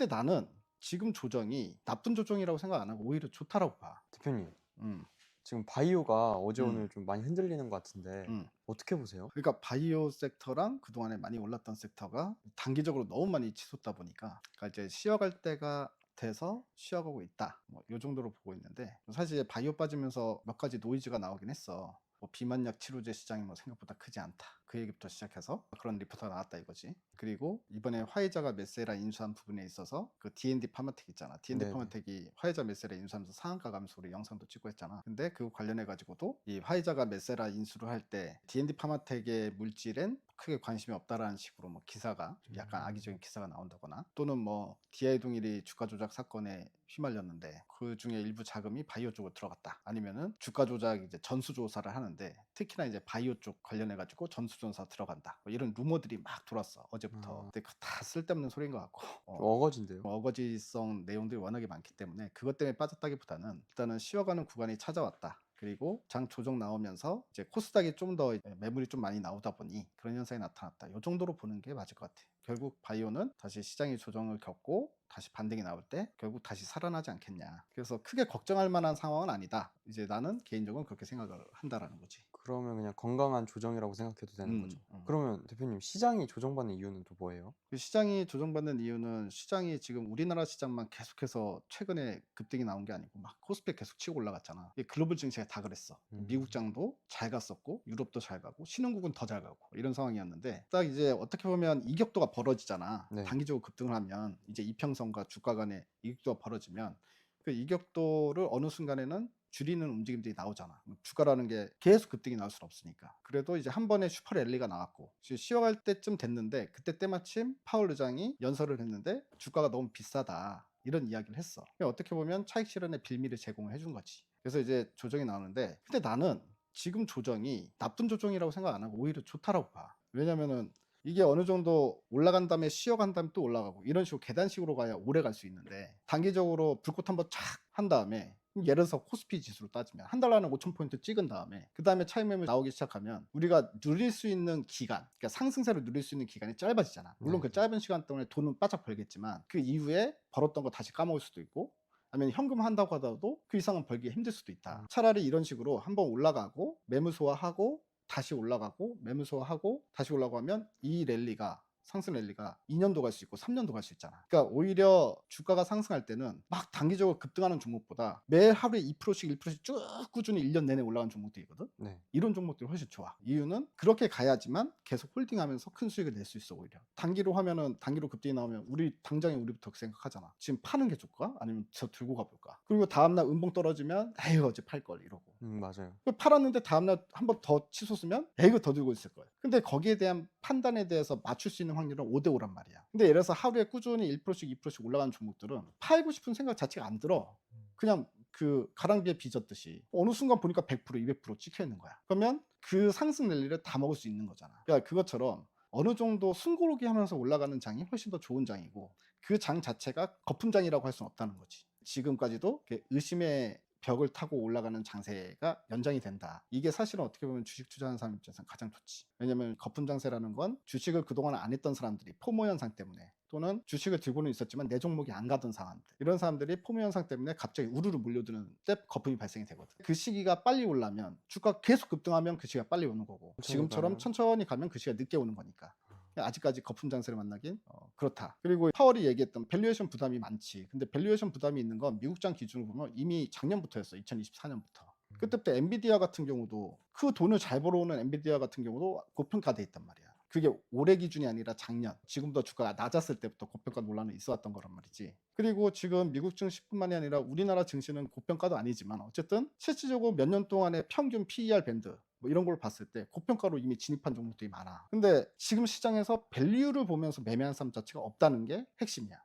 근데 나는 지금 조정이 나쁜 조정이라고 생각 안 하고 오히려 좋다라고 봐. 대표님, 음, 지금 바이오가 어제 음, 오늘 좀 많이 흔들리는 것 같은데 음. 어떻게 보세요? 그러니까 바이오 섹터랑 그동안에 많이 올랐던 섹터가 단기적으로 너무 많이 치솟다 보니까 그러니까 이제 쉬어갈 때가 돼서 쉬어가고 있다. 뭐 요 정도로 보고 있는데 사실 바이오 빠지면서 몇 가지 노이즈가 나오긴 했어. 뭐 비만약 치료제 시장이 뭐 생각보다 크지 않다. 그 얘기부터 시작해서 그런 리포트가 나왔다 이거지. 그리고 이번에 화이자가 메세라 인수한 부분에 있어서 그 D&D 파마텍 있잖아. D&D 네네. 파마텍이 화이자 메세라 인수하면서 상한가 가면서 우리 영상도 찍고 했잖아. 근데 그거 관련해 가지고도 이 화이자가 메세라 인수를 할 때 D&D 파마텍의 물질엔 크게 관심이 없다라는 식으로 뭐 기사가 좀 약간 악의적인 기사가 나온다거나 또는 뭐 DI 동일이 주가 조작 사건에 휘말렸는데 그 중에 일부 자금이 바이오 쪽으로 들어갔다. 아니면은 주가 조작 이제 전수 조사를 하는데 특히나 이제 바이오 쪽 관련해 가지고 전수 조사 들어간다. 뭐 이런 루머들이 막 돌았어 어제부터. 아, 근데 그거 다 쓸데없는 소리인 것 같고. 좀 어거진데요. 어거지성 내용들이 워낙에 많기 때문에 그것 때문에 빠졌다기보다는 일단은 쉬어가는 구간이 찾아왔다. 그리고 장 조정 나오면서 이제 코스닥이 좀 더 매물이 좀 많이 나오다 보니 그런 현상이 나타났다. 이 정도로 보는 게 맞을 것 같아. 결국 바이오는 다시 시장이 조정을 겪고 다시 반등이 나올 때 결국 다시 살아나지 않겠냐. 그래서 크게 걱정할 만한 상황은 아니다. 이제 나는 개인적으로 그렇게 생각을 한다라는 거지. 그러면 그냥 건강한 조정이라고 생각해도 되는 거죠. 음, 음. 그러면 대표님, 시장이 조정받는 이유는 또 뭐예요? 그 시장이 조정받는 이유는 시장이 지금 우리나라 시장만 계속해서 최근에 급등이 나온 게 아니고 막 코스피 계속 치고 올라갔잖아. 이 글로벌 증시가 다 그랬어. 미국 장도 잘 갔었고 유럽도 잘 가고 신흥국은 더 잘 가고 이런 상황이었는데 딱 이제 어떻게 보면 이격도가 벌어지잖아. 네. 단기적으로 급등을 하면 이제 이평선과 주가 간의 이격도가 벌어지면 그 이격도를 어느 순간에는 줄이는 움직임들이 나오잖아. 주가라는 게 계속 급등이 나올 수는 없으니까. 그래도 이제 한 번에 슈퍼 랠리가 나왔고 쉬어갈 때쯤 됐는데 그때 때마침 파월 의장이 연설을 했는데 주가가 너무 비싸다. 이런 이야기를 했어. 어떻게 보면 차익 실현의 빌미를 제공을 해준 거지. 그래서 이제 조정이 나오는데 근데 나는 지금 조정이 나쁜 조정이라고 생각 안 하고 오히려 좋다라고 봐. 왜냐면은 이게 어느 정도 올라간 다음에 쉬어간 다음에 또 올라가고 이런 식으로 계단식으로 가야 오래 갈 수 있는데 단기적으로 불꽃 한번 촥 한 다음에 예를 들어서 코스피 지수로 따지면 한 달 안에 5,000포인트 찍은 다음에 그 다음에 차익 매물 나오기 시작하면 우리가 누릴 수 있는 기간, 그러니까 상승세를 누릴 수 있는 기간이 짧아지잖아. 물론 네. 그 짧은 시간 동안에 돈은 바짝 벌겠지만 그 이후에 벌었던 거 다시 까먹을 수도 있고 아니면 현금 한다고 하더라도 그 이상은 벌기 힘들 수도 있다. 차라리 이런 식으로 한번 올라가고 매물 소화하고 다시 올라가고 매물 소화하고 다시 올라가고 하면 이 랠리가 상승 랠리가 2년도 갈 수 있고 3년도 갈 수 있잖아. 그러니까 오히려 주가가 상승할 때는 막 단기적으로 급등하는 종목보다 매일 하루에 2%씩 1%씩 쭉 꾸준히 1년 내내 올라가는 종목들이 있거든. 네. 이런 종목들이 훨씬 좋아. 이유는 그렇게 가야지만 계속 홀딩하면서 큰 수익을 낼 수 있어. 오히려 단기로 하면은 단기로 급등이 나오면 우리 당장에 우리부터 생각하잖아. 지금 파는 게 좋을까? 아니면 저 들고 가볼까? 그리고 다음날 음봉 떨어지면 에휴 어제 팔 걸 이러고 맞아요. 팔았는데 다음날 한 번 더 치솟으면 이거 더 들고 있을 거예요. 근데 거기에 대한 판단에 대해서 맞출 수 있는 확률은 5대 5란 말이야. 근데 예를 들어서 하루에 꾸준히 1%씩 2%씩 올라가는 종목들은 팔고 싶은 생각 자체가 안 들어. 그냥 그 가랑비에 빚었듯이 어느 순간 보니까 100% 200% 찍혀 있는 거야. 그러면 그 상승 랠리를 다 먹을 수 있는 거잖아. 그러니까 그것처럼 어느 정도 숨고르기 하면서 올라가는 장이 훨씬 더 좋은 장이고 그 장 자체가 거품장이라고 할 수는 없다는 거지. 지금까지도 의심의 벽을 타고 올라가는 장세가 연장이 된다. 이게 사실은 어떻게 보면 주식 투자하는 사람 입장에서는 가장 좋지. 왜냐면 거품 장세라는 건 주식을 그동안 안 했던 사람들이 포모 현상 때문에 또는 주식을 들고는 있었지만 내 종목이 안 가던 사람들 이런 사람들이 포모 현상 때문에 갑자기 우르르 몰려드는 때 거품이 발생이 되거든. 그 시기가 빨리 올라면 주가 계속 급등하면 그 시기가 빨리 오는 거고 지금처럼 천천히 가면 그 시기가 늦게 오는 거니까 아직까지 거품 장세를 만나긴 그렇다. 그리고 파월이 얘기했던 밸류에이션 부담이 많지. 근데 밸류에이션 부담이 있는 건 미국장 기준으로 보면 이미 작년부터였어. 2024년부터. 그때부터 엔비디아 같은 경우도 그 돈을 잘 벌어오는 엔비디아 같은 경우도 고평가돼 있단 말이야. 그게 올해 기준이 아니라 작년, 지금도 주가가 낮았을 때부터 고평가 논란은 있어왔던 거란 말이지. 그리고 지금 미국 증시뿐만이 아니라 우리나라 증시는 고평가도 아니지만 어쨌든 실질적으로 몇 년 동안의 평균 PER 밴드 뭐 이런 걸 봤을 때 고평가로 이미 진입한 종목들이 많아. 근데 지금 시장에서 밸류를 보면서 매매한 사람 자체가 없다는 게 핵심이야.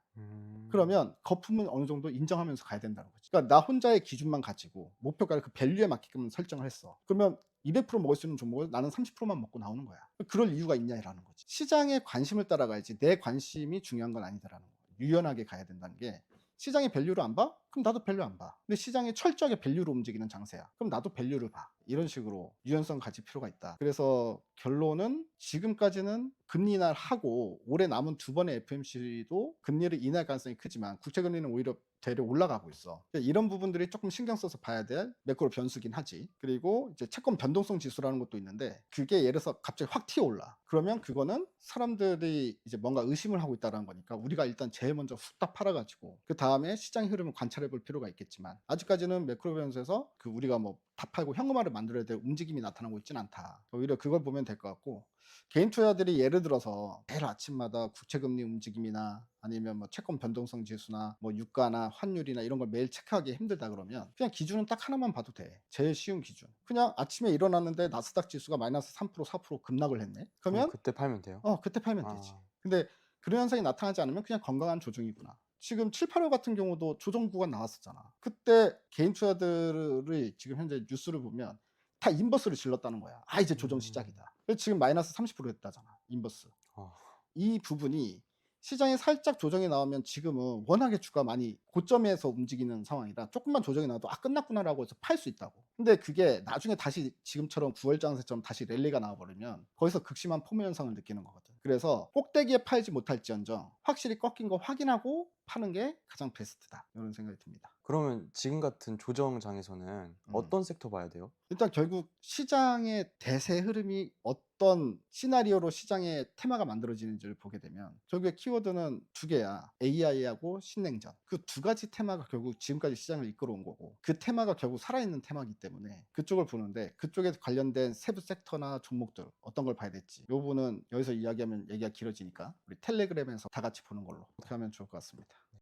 그러면 거품은 어느 정도 인정하면서 가야 된다는 거지. 그러니까 나 혼자의 기준만 가지고 목표가를 그 밸류에 맞게끔 설정을 했어. 그러면 200% 먹을 수 있는 종목을 나는 30%만 먹고 나오는 거야. 그럴 이유가 있냐라는 거지. 시장의 관심을 따라가야지 내 관심이 중요한 건 아니다라는 거야. 유연하게 가야 된다는 게 시장의 밸류를 안 봐? 그럼 나도 밸류 안 봐. 근데 시장이 철저하게 밸류로 움직이는 장세야. 그럼 나도 밸류를 봐. 이런 식으로 유연성 가질 필요가 있다. 그래서 결론은 지금까지는 금리 인하하고 올해 남은 두 번의 FMC도 금리를 인하할 가능성이 크지만 국채금리는 오히려 되려 올라가고 있어. 이런 부분들이 조금 신경 써서 봐야 될 매크로 변수긴 하지. 그리고 이제 채권 변동성 지수라는 것도 있는데 그게 예를 들어서 갑자기 확 튀어올라. 그러면 그거는 사람들이 이제 뭔가 의심을 하고 있다는 거니까 우리가 일단 제일 먼저 후딱 팔아가지고 그 다음에 시장의 흐름을 관찰해 볼 필요가 있겠지만 아직까지는 매크로 변수에서 그 우리가 뭐 다 팔고 현금화를 만들어야 될 움직임이 나타나고 있지는 않다. 오히려 그걸 보면 될 것 같고 개인 투자들이 예를 들어서 매일 아침마다 국채금리 움직임이나 아니면 뭐 채권 변동성 지수나 뭐 유가나 환율이나 이런 걸 매일 체크하기 힘들다 그러면 그냥 기준은 딱 하나만 봐도 돼. 제일 쉬운 기준. 그냥 아침에 일어났는데 나스닥 지수가 마이너스 3% 4% 급락을 했네. 그러면 그때 팔면 돼요? 그때 팔면 되지. 아. 근데 그런 현상이 나타나지 않으면 그냥 건강한 조정이구나. 지금 7, 8월 같은 경우도 조정 구간 나왔었잖아. 그때 개인 투자들의 지금 현재 뉴스를 보면 다 인버스를 질렀다는 거야. 아 이제 조정 시작이다. 그래서 지금 마이너스 30% 했다잖아. 인버스. 아. 이 부분이 시장에 살짝 조정이 나오면 지금은 워낙에 주가 많이 고점에서 움직이는 상황이라 조금만 조정이 나와도 끝났구나라고 해서 팔 수 있다고. 근데 그게 나중에 다시 지금처럼 9월 장세처럼 다시 랠리가 나와버리면 거기서 극심한 포모 현상을 느끼는 거거든. 그래서 꼭대기에 팔지 못할지언정 확실히 꺾인 거 확인하고 파는 게 가장 베스트다. 이런 생각이 듭니다. 그러면 지금 같은 조정장에서는 어떤 섹터 봐야 돼요? 일단 결국 시장의 대세 흐름이 어떤 시나리오로 시장의 테마가 만들어지는지를 보게 되면 결국에 키워드는 두 개야. AI하고 신냉전. 그 두 가지 테마가 결국 지금까지 시장을 이끌어온 거고 그 테마가 결국 살아있는 테마이기 때문에 그쪽을 보는데 그쪽에 관련된 세부 섹터나 종목들 어떤 걸 봐야 될지 이 부분은 여기서 이야기하면 얘기가 길어지니까 우리 텔레그램에서 다 같이 보는 걸로 어떻게 하면 좋을 것 같습니다.